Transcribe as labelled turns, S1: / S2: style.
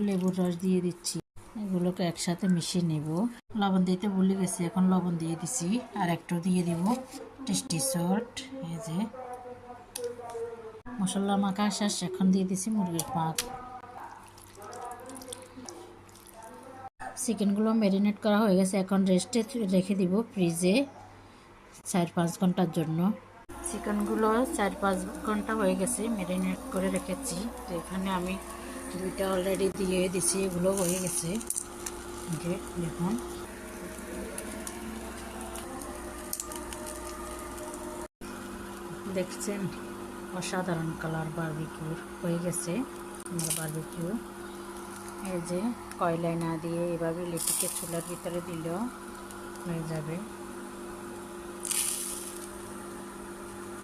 S1: লেবুর রস দিয়ে দিচ্ছি। এগুলোকে একসাথে মিশিয়ে নেব। লবণ দিতে ভুলে গেছি, এখন লবণ দিয়ে দিছি। আর একটু দিয়ে দিব টেস্টি সল্ট। এই যে মশলা মাখা শেষ, এখন দিয়ে দিছি মুরগির পাক। চিকেনগুলো ম্যারিনেট করা হয়ে গেছে, এখন রেস্টে রেখে দিব ফ্রিজে 4-5 ঘন্টার জন্য। চিকেনগুলো 4-5 ঘন্টা হয়ে গেছে ম্যারিনেট করে রেখেছি। তো এখানে আমি দুইটা অলরেডি দিয়ে দিছি, এগুলো হয়ে গেছে। দেখুন দেখছেন, অসাধারণ কালার বারবিকিউ হয়ে গেছে আমার বারবিকিউ। এই যে কয়লায় না দিয়ে এভাবে লিপিকে চুলার ভিতরে দিলেও হয়ে যাবে।